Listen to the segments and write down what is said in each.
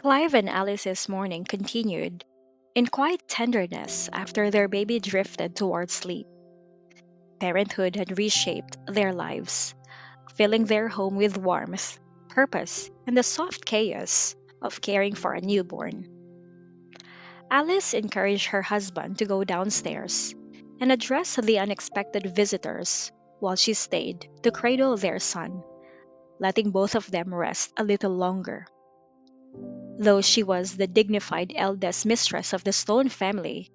Clive and Alice's morning continued in quiet tenderness after their baby drifted towards sleep. Parenthood had reshaped their lives, filling their home with warmth, purpose, and the soft chaos of caring for a newborn. Alice encouraged her husband to go downstairs and address the unexpected visitors while she stayed to cradle their son, letting both of them rest a little longer. Though she was the dignified eldest mistress of the Stone family,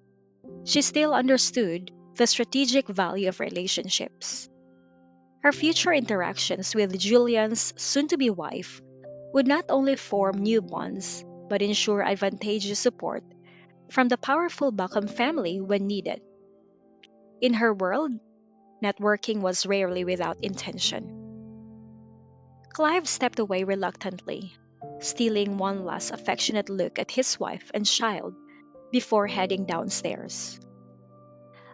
she still understood the strategic value of relationships. Her future interactions with Julian's soon to be wife would not only form new bonds, but ensure advantageous support from the powerful Buckham family when needed. In her world, networking was rarely without intention. Clive stepped away reluctantly, stealing one last affectionate look at his wife and child before heading downstairs.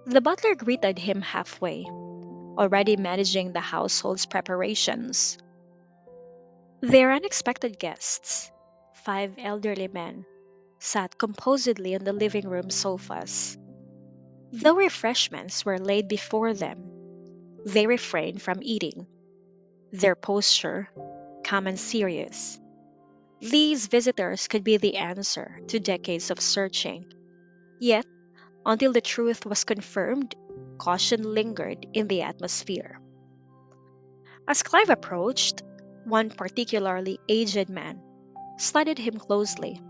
The butler greeted him halfway, already managing the household's preparations. Their unexpected guests, five elderly men, sat composedly on the living room sofas. Though refreshments were laid before them, they refrained from eating, their posture calm and serious. These visitors could be the answer to decades of searching. Yet, until the truth was confirmed, caution lingered in the atmosphere. As Clive approached, one particularly aged man studied him closely,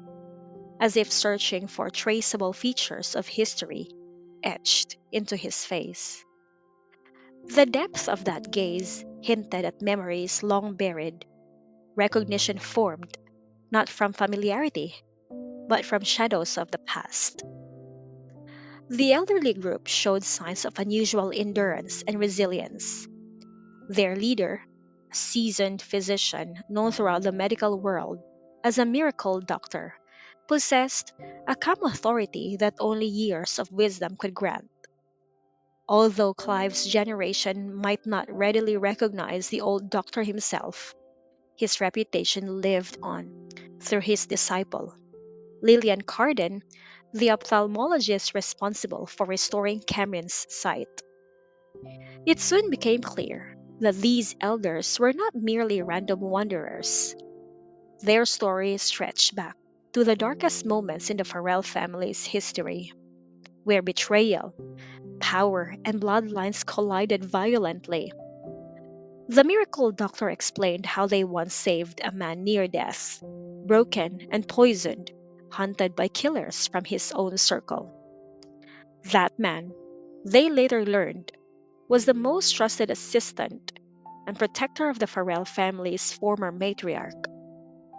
as if searching for traceable features of history etched into his face. The depth of that gaze hinted at memories long buried, recognition formed not from familiarity, but from shadows of the past. The elderly group showed signs of unusual endurance and resilience. Their leader, a seasoned physician known throughout the medical world as a miracle doctor, possessed a calm authority that only years of wisdom could grant. Although Clive's generation might not readily recognize the old doctor himself, his reputation lived on through his disciple, Lillian Carden, the ophthalmologist responsible for restoring Cameron's sight. It soon became clear that these elders were not merely random wanderers. Their stories stretched back to the darkest moments in the Farrell family's history, where betrayal, power, and bloodlines collided violently. The miracle doctor explained how they once saved a man near death, broken and poisoned, hunted by killers from his own circle. That man, they later learned, was the most trusted assistant and protector of the Farrell family's former matriarch,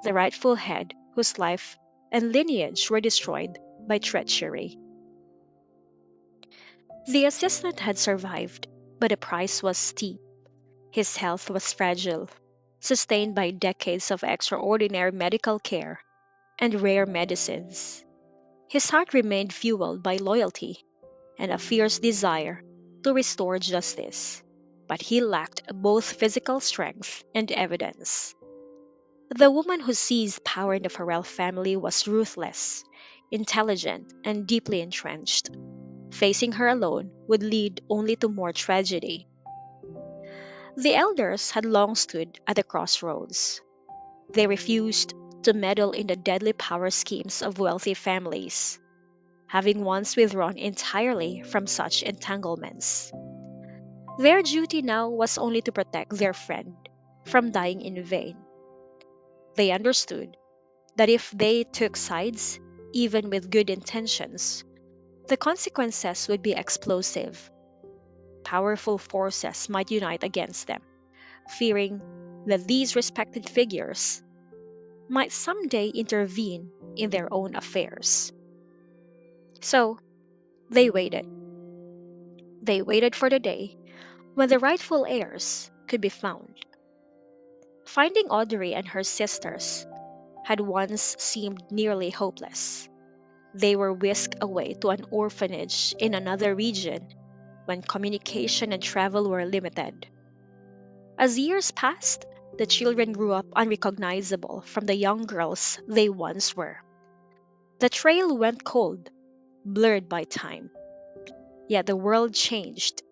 the rightful head whose life and lineage were destroyed by treachery. The assistant had survived, but the price was steep. His health was fragile, sustained by decades of extraordinary medical care and rare medicines. His heart remained fueled by loyalty and a fierce desire to restore justice, but he lacked both physical strength and evidence. The woman who seized power in the Farrell family was ruthless, intelligent, and deeply entrenched. Facing her alone would lead only to more tragedy. The elders had long stood at the crossroads. They refused to meddle in the deadly power schemes of wealthy families, having once withdrawn entirely from such entanglements. Their duty now was only to protect their friend from dying in vain. They understood that if they took sides, even with good intentions, the consequences would be explosive. Powerful forces might unite against them, fearing that these respected figures might someday intervene in their own affairs. So they waited. They waited for the day when the rightful heirs could be found. Finding Audrey and her sisters had once seemed nearly hopeless. They were whisked away to an orphanage in another region when communication and travel were limited. As years passed, the children grew up unrecognizable from the young girls they once were. The trail went cold, blurred by time. Yet the world changed,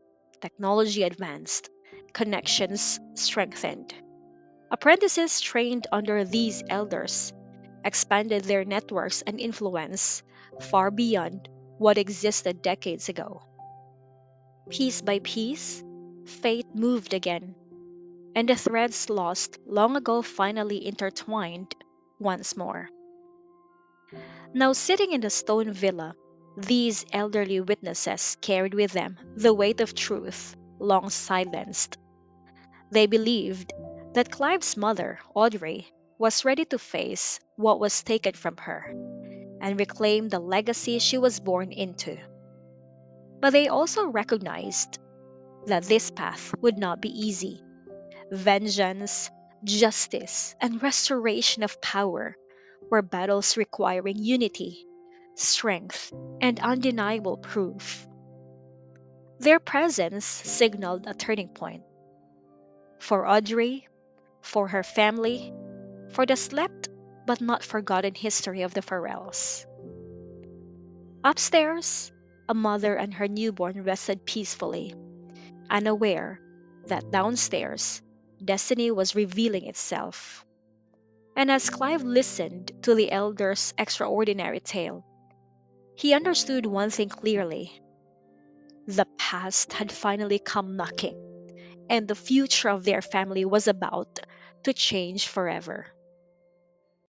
technology advanced, connections strengthened. Apprentices trained under these elders expanded their networks and influence far beyond what existed decades ago. Piece by piece, fate moved again, and the threads lost long ago finally intertwined once more. Now, sitting in the stone villa, these elderly witnesses carried with them the weight of truth, long silenced. They believed that Clive's mother, Audrey, was ready to face what was taken from her and reclaim the legacy she was born into. But they also recognized that this path would not be easy. Vengeance, justice, and restoration of power were battles requiring unity, strength, and undeniable proof. Their presence signaled a turning point for Audrey, for her family, for the slept but not forgotten history of the Farrells. Upstairs, a mother and her newborn rested peacefully, unaware that downstairs, destiny was revealing itself. And as Clive listened to the elder's extraordinary tale, he understood one thing clearly: the past had finally come knocking, and the future of their family was about to change forever.